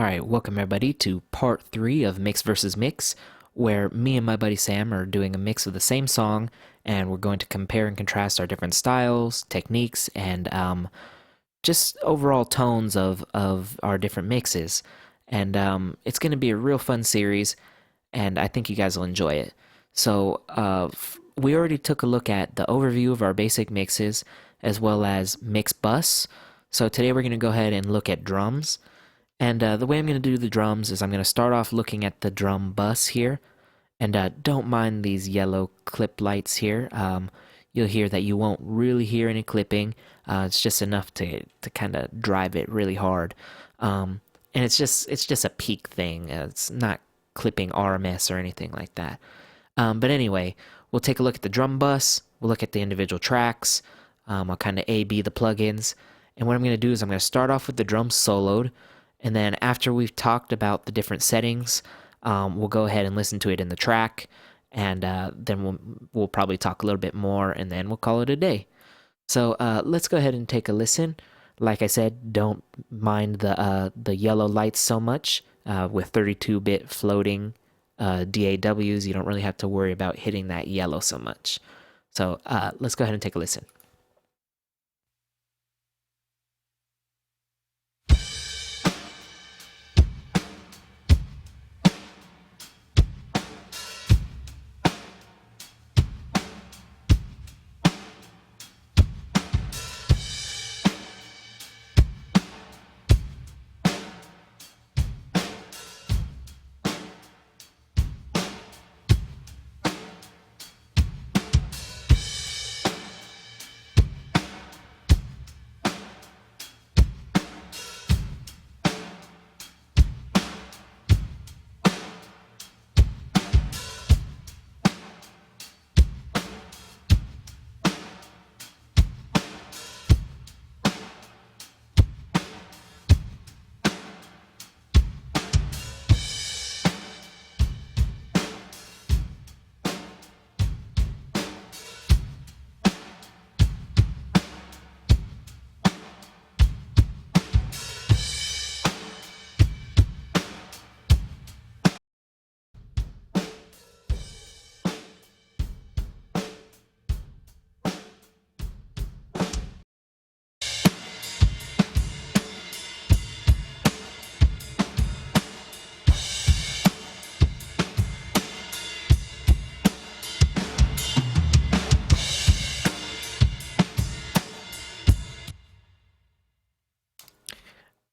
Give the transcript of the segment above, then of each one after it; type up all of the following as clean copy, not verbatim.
Alright, welcome everybody to part 3 of Mix versus Mix, where me and my buddy Sam are doing a mix of the same song, and we're going to compare and contrast our different styles, techniques, and just overall tones of our different mixes. And it's going to be a real fun series, and I think you guys will enjoy it. So, we already took a look at the overview of our basic mixes, as well as mix bus. So today we're going to go ahead and look at drums. And the way I'm going to do the drums is I'm going to start off looking at the drum bus here. And don't mind these yellow clip lights here. You'll hear that you won't really hear any clipping. It's just enough to kind of drive it really hard. And it's just a peak thing. It's not clipping RMS or anything like that. But anyway, we'll take a look at the drum bus. We'll look at the individual tracks. I'll kind of A-B the plugins. And what I'm going to do is I'm going to start off with the drums soloed. And then after we've talked about the different settings, we'll go ahead and listen to it in the track, and then we'll probably talk a little bit more, and then we'll call it a day. So let's go ahead and take a listen. Like I said, don't mind the yellow lights so much. With 32-bit floating DAWs, you don't really have to worry about hitting that yellow so much. So let's go ahead and take a listen.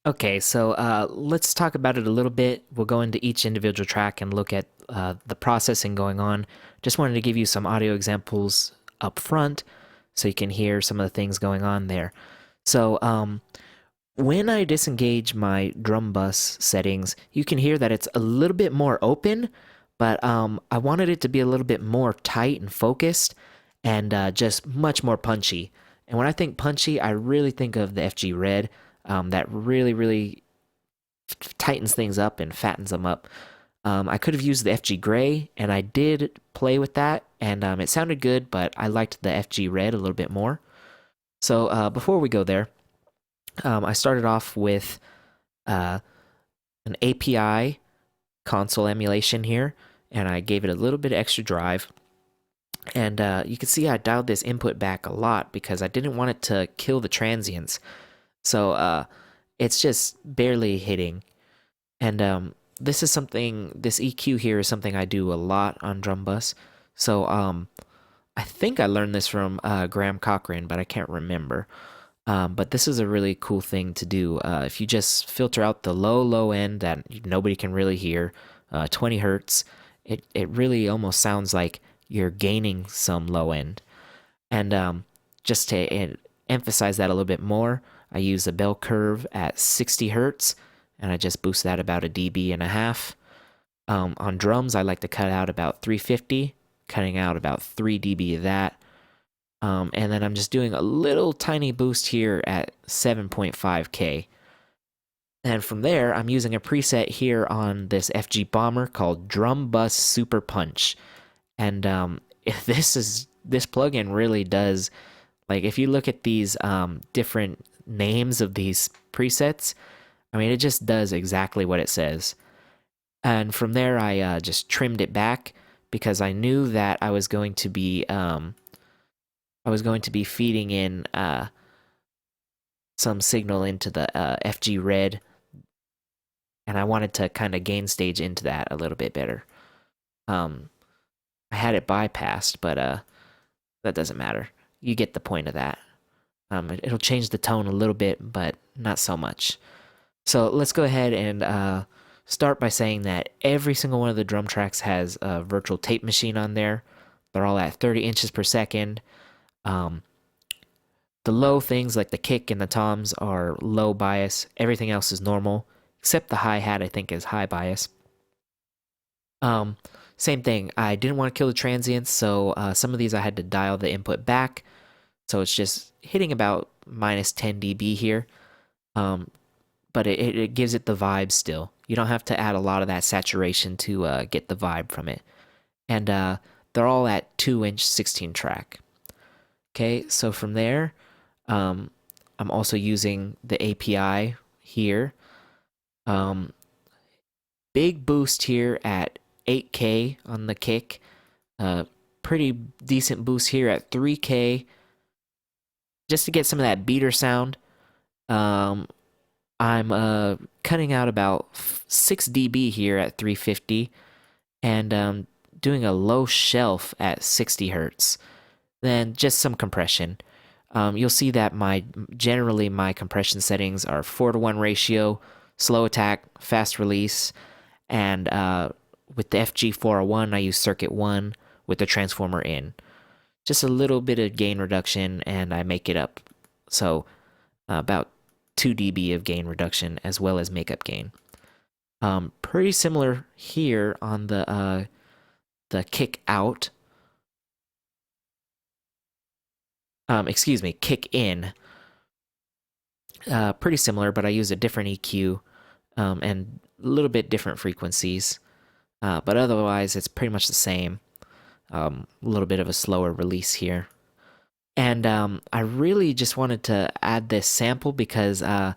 Okay, so let's talk about it a little bit. We'll go into each individual track and look at the processing going on. Just wanted to give you some audio examples up front so you can hear some of the things going on there. So when I disengage my drum bus settings, you can hear that it's a little bit more open, but I wanted it to be a little bit more tight and focused and just much more punchy. And when I think punchy, I really think of the FG Red. That really tightens things up and fattens them up. I could have used the FG Gray, and I did play with that, and it sounded good, but I liked the FG Red a little bit more. So before we go there, I started off with an API console emulation here, and I gave it a little bit of extra drive. And you can see I dialed this input back a lot because I didn't want it to kill the transients. So it's just barely hitting. And this EQ here is something I do a lot on drum bus. So I think I learned this from Graham Cochran, but I can't remember. But this is a really cool thing to do. If you just filter out the low end that nobody can really hear, 20 hertz, it really almost sounds like you're gaining some low end. And just to emphasize that a little bit more, I use a bell curve at 60 hertz, and I just boost that about 1.5 dB. On drums, I like to cut out about 350, cutting out about 3 dB of that. And then I'm just doing a little tiny boost here at 7.5K. And from there, I'm using a preset here on this FG Bomber called Drum Bus Super Punch. And this plugin really does, like, if you look at these different names of these presets, I mean, it just does exactly what it says. And from there, I just trimmed it back because I knew that I was going to be feeding in some signal into the FG red, and I wanted to kind of gain stage into that a little bit better. Um, I had it bypassed, but that doesn't matter. You get the point of that. It'll change the tone a little bit, but not so much. So let's go ahead and start by saying that every single one of the drum tracks has a virtual tape machine on there. They're all at 30 inches per second. Um, the low things like the kick and the toms are low bias. Everything else is normal, except the hi-hat I think is high bias. Um, Same thing. I didn't want to kill the transients, so some of these I had to dial the input back. So it's just hitting about minus 10 dB here. But it gives it the vibe still. You don't have to add a lot of that saturation to get the vibe from it. And they're all at 2-inch 16 track. Okay, so from there, I'm also using the API here. Big boost here at 8K on the kick. Pretty decent boost here at 3K. Just to get some of that beater sound. I'm cutting out about 6 dB here at 350 and doing a low shelf at 60 hertz. Then just some compression. You'll see that generally my compression settings are 4:1 ratio, slow attack, fast release, and with the FG401 I use circuit 1 with the transformer in. Just a little bit of gain reduction and I make it up. So about 2 dB of gain reduction as well as makeup gain. Pretty similar here on the kick out. Excuse me, kick in. Pretty similar, but I use a different EQ and a little bit different frequencies. But otherwise, it's pretty much the same. A little bit of a slower release here. And I really just wanted to add this sample because to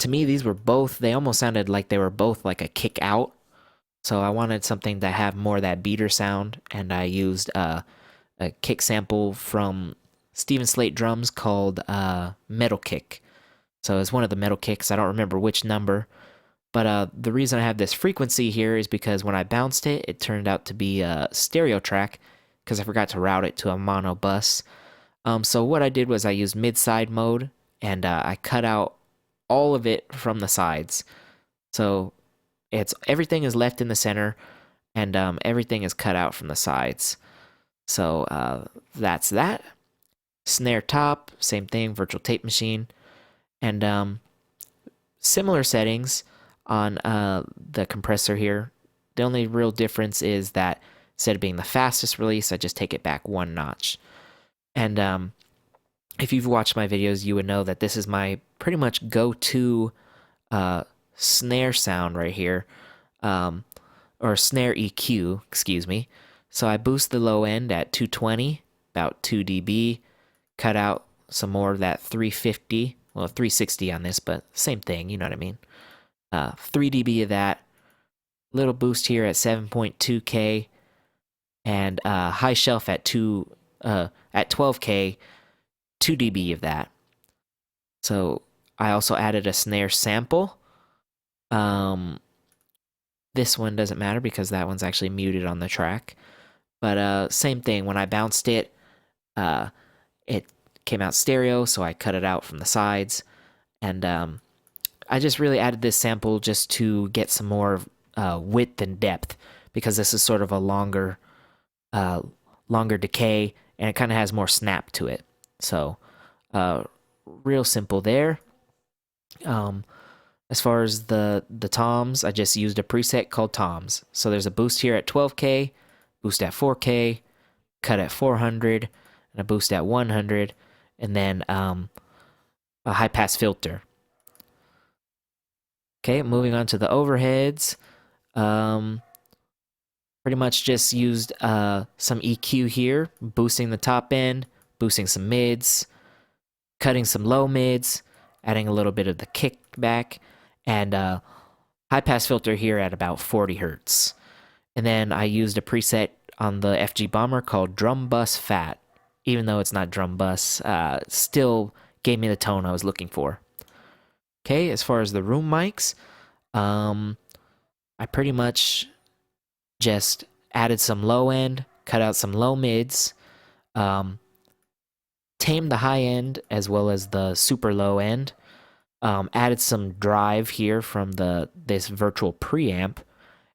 me, these were both, they almost sounded like they were both like a kick out. So I wanted something to have more of that beater sound, and I used a kick sample from Steven Slate drums called Metal Kick. So it's one of the metal kicks. I don't remember which number, but the reason I have this frequency here is because when I bounced it, it turned out to be a stereo track because I forgot to route it to a mono bus. So what I did was I used mid-side mode, and I cut out all of it from the sides. So everything is left in the center, and everything is cut out from the sides. So that's that. Snare top, same thing, virtual tape machine. And similar settings on the compressor here. The only real difference is that instead of being the fastest release, I just take it back 1 notch. And if you've watched my videos, you would know that this is my pretty much go-to snare sound right here, or snare EQ, excuse me. So I boost the low end at 220, about 2 dB, cut out some more of that 350, well 360 on this, but same thing, you know what I mean. 3 dB of that, little boost here at 7.2K, and high shelf at 12K, 2 dB of that. So I also added a snare sample. This one doesn't matter because that one's actually muted on the track. But same thing, when I bounced it, it came out stereo, so I cut it out from the sides. And I just really added this sample just to get some more width and depth, because this is sort of a longer decay, and it kind of has more snap to it. So real simple there. As far as the toms, I just used a preset called toms. So there's a boost here at 12K, boost at 4K, cut at 400, and a boost at 100, and then a high pass filter. Okay, moving on to the overheads. Pretty much just used some EQ here, boosting the top end, boosting some mids, cutting some low mids, adding a little bit of the kick kickback, and high pass filter here at about 40 hertz. And then I used a preset on the FG Bomber called Drum Bus Fat. Even though it's not drum bus, still gave me the tone I was looking for. Okay, as far as the room mics, I pretty much just added some low end, cut out some low mids, tamed the high end as well as the super low end, added some drive here from this virtual preamp,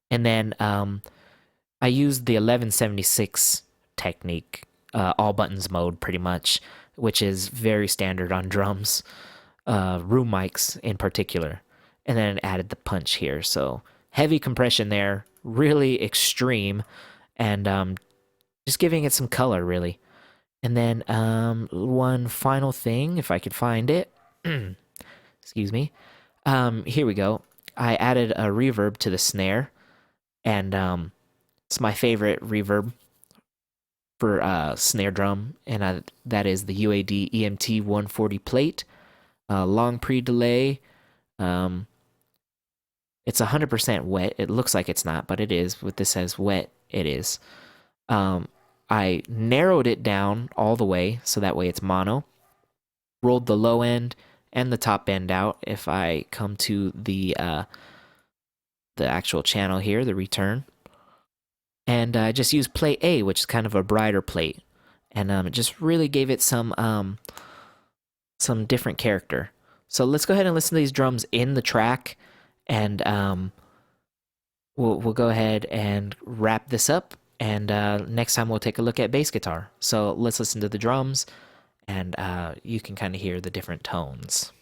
and then I used the 1176 technique, all buttons mode pretty much, which is very standard on drums, room mics in particular, and then added the punch here. So heavy compression there, really extreme, and just giving it some color really. And then one final thing, if I could find it, excuse me, here we go. I added a reverb to the snare, and it's my favorite reverb for snare drum, and that is the UAD EMT 140 plate, long pre-delay. It's 100% wet. It looks like it's not, but it is. With this as wet, it is. I narrowed it down all the way, so that way it's mono. Rolled the low end and the top end out. If I come to the actual channel here, the return, and I just used plate A, which is kind of a brighter plate, and it just really gave it some different character. So let's go ahead and listen to these drums in the track, and we'll go ahead and wrap this up, and next time we'll take a look at bass guitar. So let's listen to the drums, and you can kind of hear the different tones.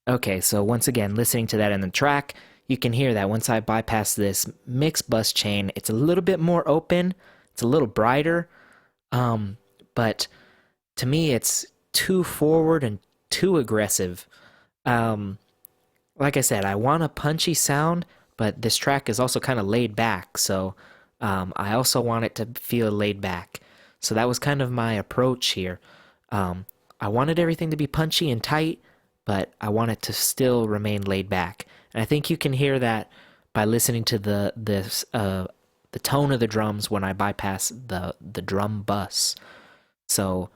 Okay, so once again, listening to that in the track, you can hear that once I bypass this mix bus chain, it's a little bit more open, it's a little brighter, but to me it's too forward and too aggressive. Like I said, I want a punchy sound, but this track is also kind of laid back, so I also want it to feel laid back. So that was kind of my approach here. I wanted everything to be punchy and tight, but I want it to still remain laid back. And I think you can hear that by listening to the tone of the drums when I bypass the drum bus. So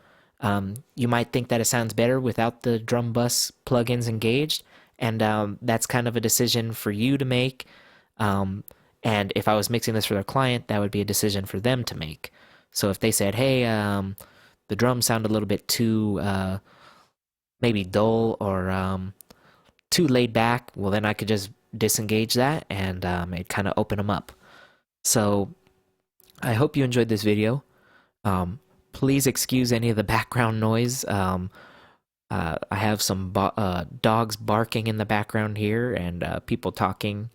you might think that it sounds better without the drum bus plugins engaged, and that's kind of a decision for you to make. And if I was mixing this for their client, that would be a decision for them to make. So if they said, hey, the drums sound a little bit too maybe dull or too laid back, well then I could just disengage that and it kind of open them up. So I hope you enjoyed this video. Please excuse any of the background noise. I have some dogs barking in the background here and people talking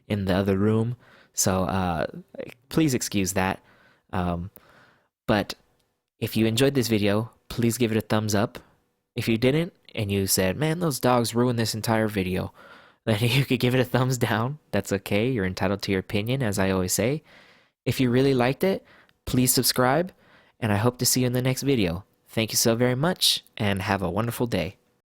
in the other room. So please excuse that. Um, but if you enjoyed this video, please give it a thumbs up. If you didn't, and you said, man, those dogs ruined this entire video, then you could give it a thumbs down. That's okay. You're entitled to your opinion, as I always say. If you really liked it, please subscribe, and I hope to see you in the next video. Thank you so very much, and have a wonderful day.